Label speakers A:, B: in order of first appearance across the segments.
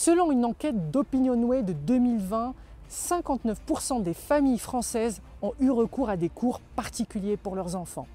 A: Selon une enquête d'Opinionway de 2020, 59% des familles françaises ont eu recours à des cours particuliers pour leurs enfants.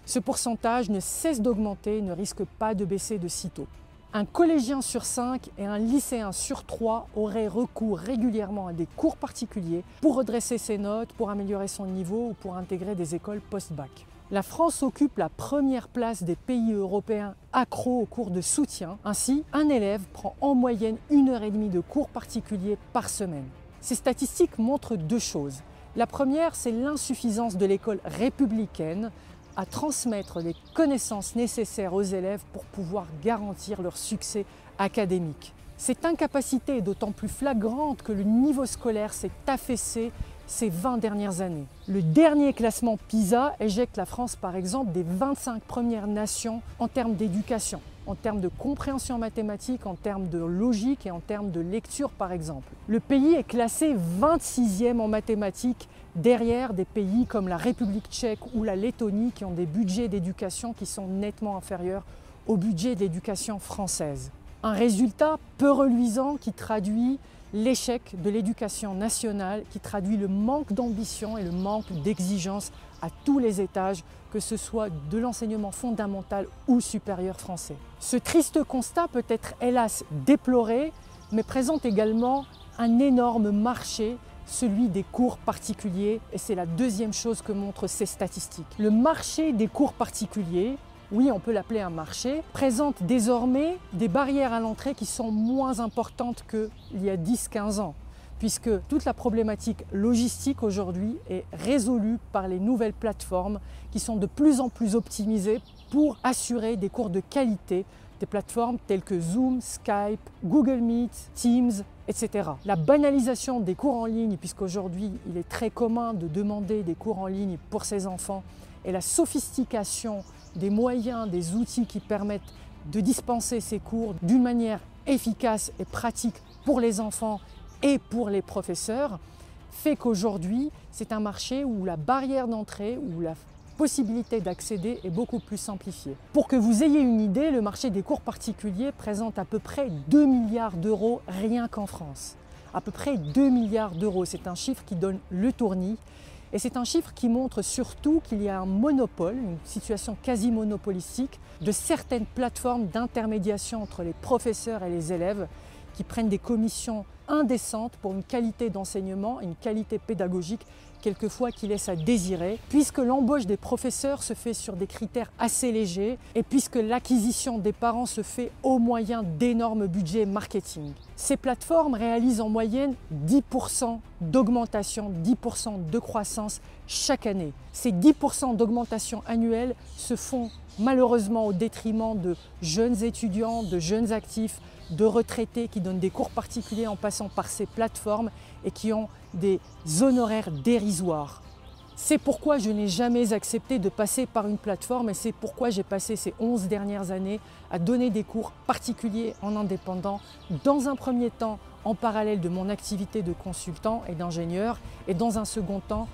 A: Ce pourcentage ne cesse d'augmenter et ne risque pas de baisser de sitôt. Un collégien sur 5 et un lycéen sur 3 auraient recours régulièrement à des cours particuliers pour redresser ses notes, pour améliorer son niveau ou pour intégrer des écoles post-bac. La France occupe la première place des pays européens accros aux cours de soutien. Ainsi, un élève prend en moyenne 1h30 de cours particuliers par semaine. Ces statistiques montrent deux choses. La première, c'est l'insuffisance de l'école républicaine à transmettre les connaissances nécessaires aux élèves pour pouvoir garantir leur succès académique. Cette incapacité est d'autant plus flagrante que le niveau scolaire s'est affaissé ces 20 dernières années. Le dernier classement PISA éjecte la France par exemple des 25 premières nations en termes d'éducation, en termes de compréhension mathématique, en termes de logique et en termes de lecture par exemple. Le pays est classé 26e en mathématiques derrière des pays comme la République tchèque ou la Lettonie qui ont des budgets d'éducation qui sont nettement inférieurs au budget de l'éducation française. Un résultat peu reluisant qui traduit l'échec de l'éducation nationale, qui traduit le manque d'ambition et le manque d'exigence à tous les étages, que ce soit de l'enseignement fondamental ou supérieur français. Ce triste constat peut être hélas déploré, mais présente également un énorme marché, celui des cours particuliers, et c'est la deuxième chose que montrent ces statistiques. Le marché des cours particuliers, oui, on peut l'appeler un marché, présente désormais des barrières à l'entrée qui sont moins importantes qu'il y a 10-15 ans, puisque toute la problématique logistique aujourd'hui est résolue par les nouvelles plateformes qui sont de plus en plus optimisées pour assurer des cours de qualité, des plateformes telles que Zoom, Skype, Google Meet, Teams, etc. La banalisation des cours en ligne, puisqu'aujourd'hui il est très commun de demander des cours en ligne pour ses enfants, et la sophistication des moyens, des outils qui permettent de dispenser ces cours d'une manière efficace et pratique pour les enfants et pour les professeurs, fait qu'aujourd'hui, c'est un marché où la barrière d'entrée, où la possibilité d'accéder est beaucoup plus simplifiée. Pour que vous ayez une idée, le marché des cours particuliers présente à peu près 2 milliards d'euros rien qu'en France. À peu près 2 milliards d'euros, c'est un chiffre qui donne le tournis. Et c'est un chiffre qui montre surtout qu'il y a un monopole, une situation quasi monopolistique de certaines plateformes d'intermédiation entre les professeurs et les élèves qui prennent des commissions indécentes pour une qualité d'enseignement et une qualité pédagogique quelquefois qui laisse à désirer, puisque l'embauche des professeurs se fait sur des critères assez légers et puisque l'acquisition des parents se fait au moyen d'énormes budgets marketing. Ces plateformes réalisent en moyenne 10% d'augmentation, 10% de croissance chaque année. Ces 10% d'augmentation annuelle se font malheureusement au détriment de jeunes étudiants, de jeunes actifs, de retraités qui donnent des cours particuliers en passant par ces plateformes et qui ont des honoraires dérisoires. C'est pourquoi je n'ai jamais accepté de passer par une plateforme et c'est pourquoi j'ai passé ces 11 dernières années à donner des cours particuliers en indépendant, dans un premier temps en parallèle de mon activité de consultant et d'ingénieur et dans un second temps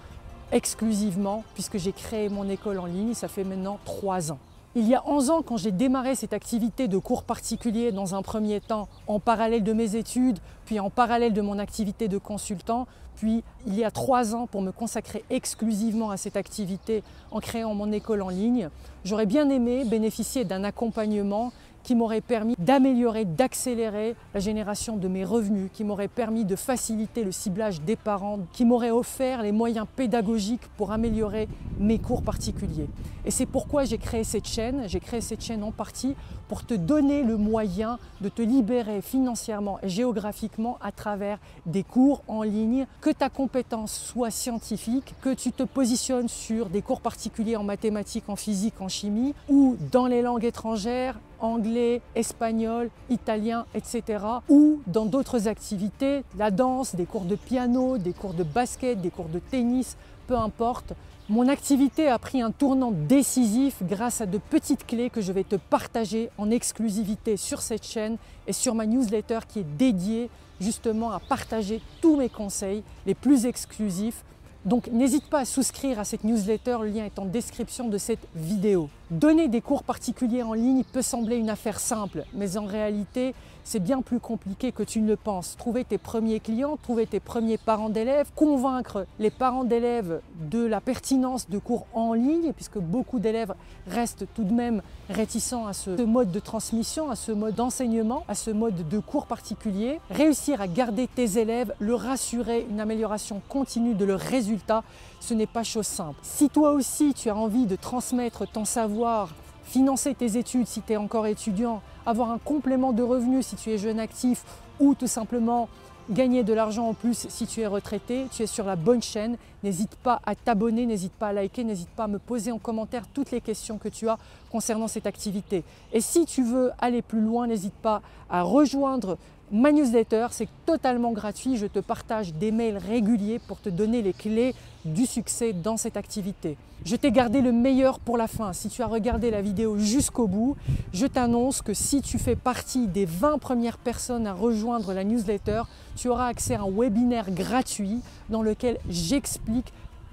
A: exclusivement puisque j'ai créé mon école en ligne, ça fait maintenant 3 ans. Il y a 11 ans, quand j'ai démarré cette activité de cours particuliers dans un premier temps en parallèle de mes études, puis en parallèle de mon activité de consultant, puis il y a 3 ans pour me consacrer exclusivement à cette activité en créant mon école en ligne, j'aurais bien aimé bénéficier d'un accompagnement qui m'aurait permis d'améliorer, d'accélérer la génération de mes revenus, qui m'aurait permis de faciliter le ciblage des parents, qui m'aurait offert les moyens pédagogiques pour améliorer mes cours particuliers. Et c'est pourquoi j'ai créé cette chaîne. J'ai créé cette chaîne en partie pour te donner le moyen de te libérer financièrement et géographiquement à travers des cours en ligne, que ta compétence soit scientifique, que tu te positionnes sur des cours particuliers en mathématiques, en physique, en chimie ou dans les langues étrangères, anglais, espagnol, italien, etc. ou dans d'autres activités, la danse, des cours de piano, des cours de basket, des cours de tennis, peu importe. Mon activité a pris un tournant décisif grâce à de petites clés que je vais te partager en exclusivité sur cette chaîne et sur ma newsletter qui est dédiée justement à partager tous mes conseils les plus exclusifs. Donc n'hésite pas à souscrire à cette newsletter, le lien est en description de cette vidéo. Donner des cours particuliers en ligne peut sembler une affaire simple, mais en réalité, c'est bien plus compliqué que tu ne le penses. Trouver tes premiers clients, trouver tes premiers parents d'élèves, convaincre les parents d'élèves de la pertinence de cours en ligne, puisque beaucoup d'élèves restent tout de même réticents à ce mode de transmission, à ce mode d'enseignement, à ce mode de cours particulier. Réussir à garder tes élèves, leur rassurer une amélioration continue de leurs résultats, ce n'est pas chose simple. Si toi aussi tu as envie de transmettre ton savoir, financer tes études si tu es encore étudiant, avoir un complément de revenus si tu es jeune actif ou tout simplement gagner de l'argent en plus si tu es retraité, tu es sur la bonne chaîne. N'hésite pas à t'abonner, n'hésite pas à liker, n'hésite pas à me poser en commentaire toutes les questions que tu as concernant cette activité. Et si tu veux aller plus loin, n'hésite pas à rejoindre ma newsletter, c'est totalement gratuit, je te partage des mails réguliers pour te donner les clés du succès dans cette activité. Je t'ai gardé le meilleur pour la fin. Si tu as regardé la vidéo jusqu'au bout, je t'annonce que si tu fais partie des 20 premières personnes à rejoindre la newsletter, tu auras accès à un webinaire gratuit dans lequel j'explique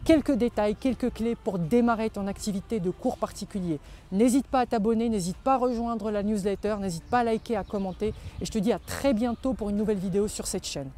A: quelques détails, quelques clés pour démarrer ton activité de cours particulier. N'hésite pas à t'abonner, n'hésite pas à rejoindre la newsletter, n'hésite pas à liker, à commenter et je te dis à très bientôt pour une nouvelle vidéo sur cette chaîne.